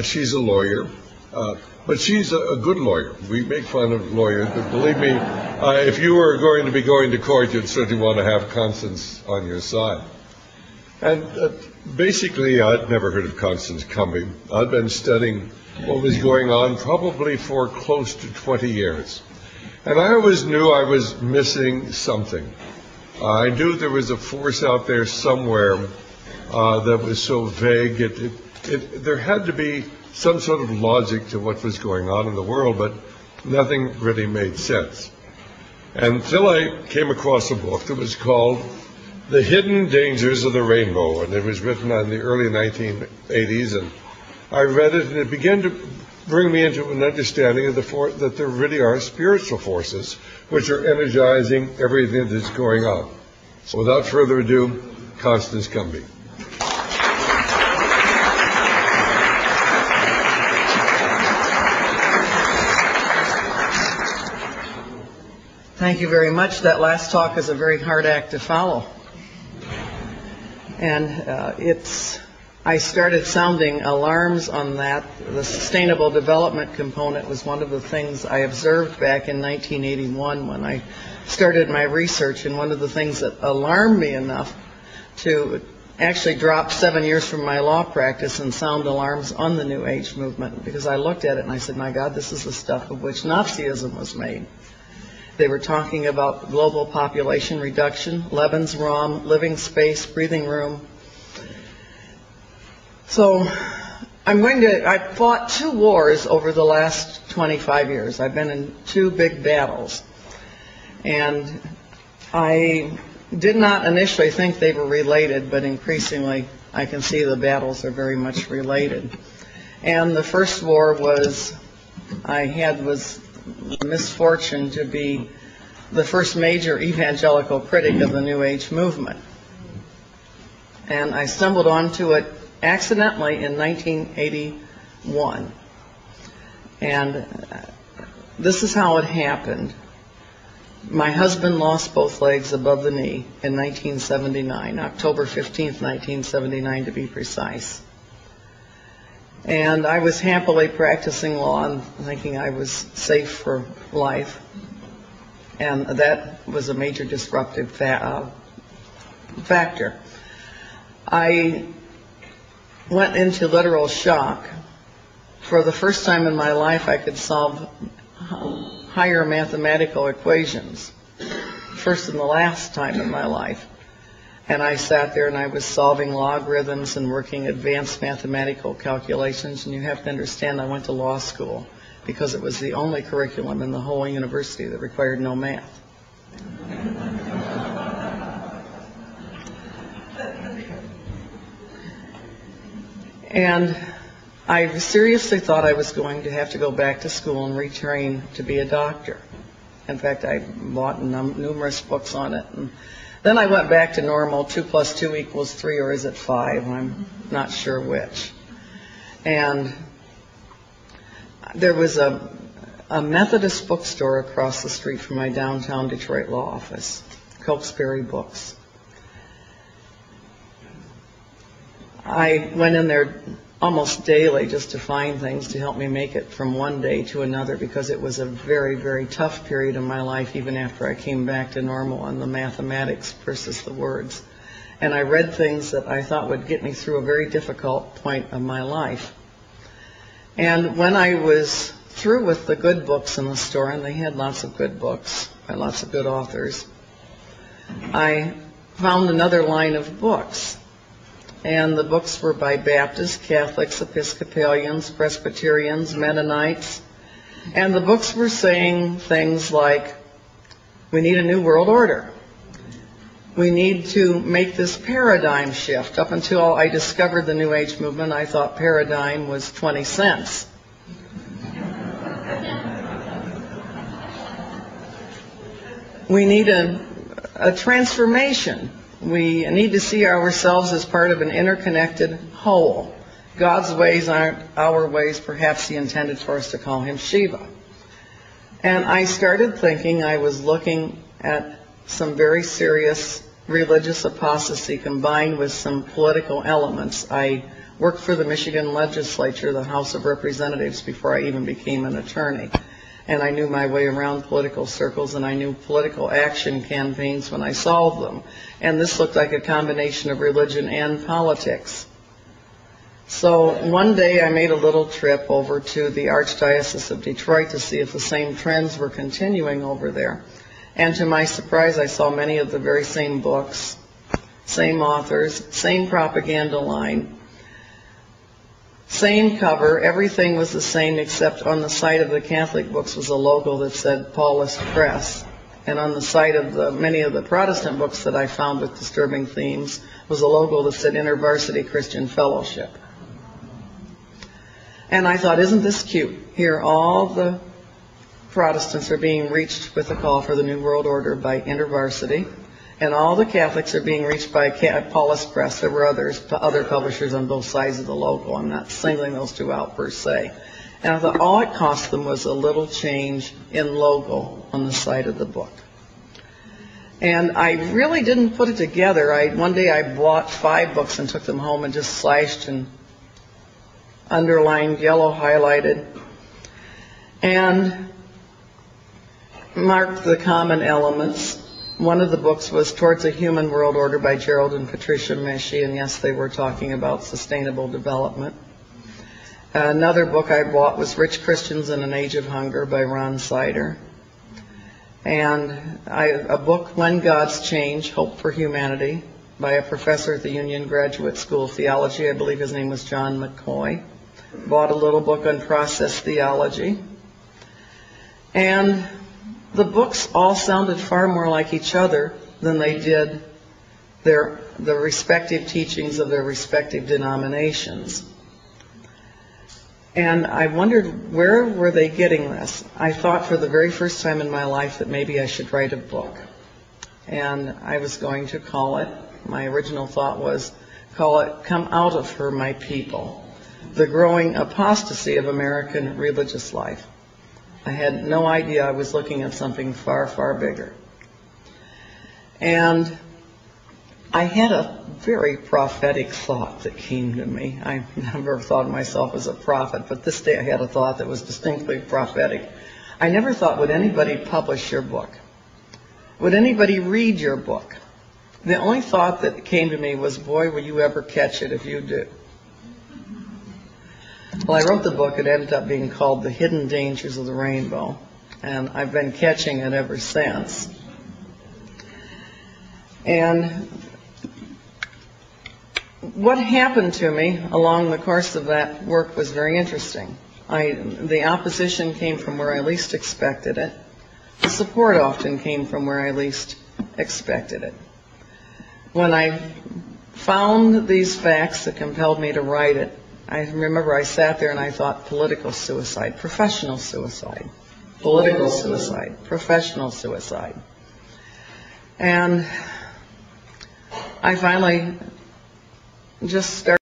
She's a lawyer, but she's a good lawyer. We make fun of lawyers, but believe me, if you were going to be going to court, you'd certainly want to have Constance on your side. And basically, I'd never heard of Constance Cumbey. I'd been studying what was going on probably for close to 20 years. And I always knew I was missing something. I knew there was a force out there somewhere that was so vague. There had to be some sort of logic to what was going on in the world, but nothing really made sense. Until I came across a book that was called The Hidden Dangers of the Rainbow, and it was written in the early 1980s, and I read it, and it began to bring me into an understanding of that there really are spiritual forces which are energizing everything that's going on. So without further ado, Constance Cumbey. Thank you very much. That last talk is a very hard act to follow. And I started sounding alarms on that. The sustainable development component was one of the things I observed back in 1981 when I started my research, and one of the things that alarmed me enough to actually drop 7 years from my law practice and sound alarms on the New Age movement, because I looked at it and I said, my God, this is the stuff of which Nazism was made. They were talking about global population reduction, Lebensraum, living space, breathing room. So I fought 2 wars over the last 25 years. I've been in 2 big battles. And I did not initially think they were related, but increasingly I can see the battles are very much related. And the first war was the misfortune to be the first major evangelical critic of the New Age movement. And I stumbled onto it accidentally in 1981. And this is how it happened. My husband lost both legs above the knee in 1979, October 15th, 1979 to be precise. And I was happily practicing law and thinking I was safe for life. And that was a major disruptive factor. I went into literal shock. For the first time in my life, I could solve higher mathematical equations. First and the last time in my life. And I sat there and I was solving logarithms and working advanced mathematical calculations. And you have to understand, I went to law school because it was the only curriculum in the whole university that required no math. And I seriously thought I was going to have to go back to school and retrain to be a doctor. In fact, I bought numerous books on it. And then I went back to normal, 2 + 2 = 3, or is it 5? I'm not sure which. And there was a Methodist bookstore across the street from my downtown Detroit law office, Cokesbury Books. I went in there almost daily just to find things to help me make it from one day to another, because it was a very, very tough period in my life even after I came back to normal on the mathematics versus the words. And I read things that I thought would get me through a very difficult point of my life. And when I was through with the good books in the store, and they had lots of good books by lots of good authors, I found another line of books. And the books were by Baptists, Catholics, Episcopalians, Presbyterians, Mennonites. And the books were saying things like, we need a new world order. We need to make this paradigm shift. Up until I discovered the New Age movement, I thought paradigm was 20 cents. We need a transformation. We need to see ourselves as part of an interconnected whole. God's ways aren't our ways. Perhaps He intended for us to call Him Shiva. And I started thinking I was looking at some very serious religious apostasy combined with some political elements. I worked for the Michigan legislature, the House of Representatives, before I even became an attorney. And I knew my way around political circles, and I knew political action campaigns when I solved them. And this looked like a combination of religion and politics. So one day I made a little trip over to the Archdiocese of Detroit to see if the same trends were continuing over there. And to my surprise, I saw many of the very same books, same authors, same propaganda line, same cover. Everything was the same, except on the side of the Catholic books was a logo that said Paulist Press. And on the side of many of the Protestant books that I found with disturbing themes was a logo that said InterVarsity Christian Fellowship. And I thought, isn't this cute? Here all the Protestants are being reached with a call for the New World Order by InterVarsity, and all the Catholics are being reached by Paulist Press. There were other publishers on both sides of the logo. I'm not singling those two out per se. And I thought all it cost them was a little change in logo on the side of the book. And I really didn't put it together. One day I bought 5 books and took them home and just slashed and underlined, yellow highlighted, and marked the common elements. One of the books was Towards a Human World Order by Gerald and Patricia Meshi, and yes, they were talking about sustainable development. Another book I bought was Rich Christians in an Age of Hunger by Ron Sider. And a book, When Gods Change, Hope for Humanity, by a professor at the Union Graduate School of Theology. I believe his name was John McCoy. Bought a little book on process theology. And the books all sounded far more like each other than they did the respective teachings of their respective denominations. And I wondered, where were they getting this? I thought for the very first time in my life that maybe I should write a book. And I was going to call it, my original thought was, call it Come Out of Her, My People, the growing apostasy of American religious life. I had no idea I was looking at something far, far bigger. And I had a very prophetic thought that came to me. I never thought of myself as a prophet, but this day I had a thought that was distinctly prophetic. I never thought, would anybody publish your book? Would anybody read your book? The only thought that came to me was, boy, will you ever catch it if you do. Well, I wrote the book. It ended up being called The Hidden Dangers of the Rainbow, and I've been catching it ever since. And what happened to me along the course of that work was very interesting. The opposition came from where I least expected it. The support often came from where I least expected it. When I found these facts that compelled me to write it, I remember I sat there and I thought, political suicide, professional suicide, political suicide, professional suicide. And I finally just started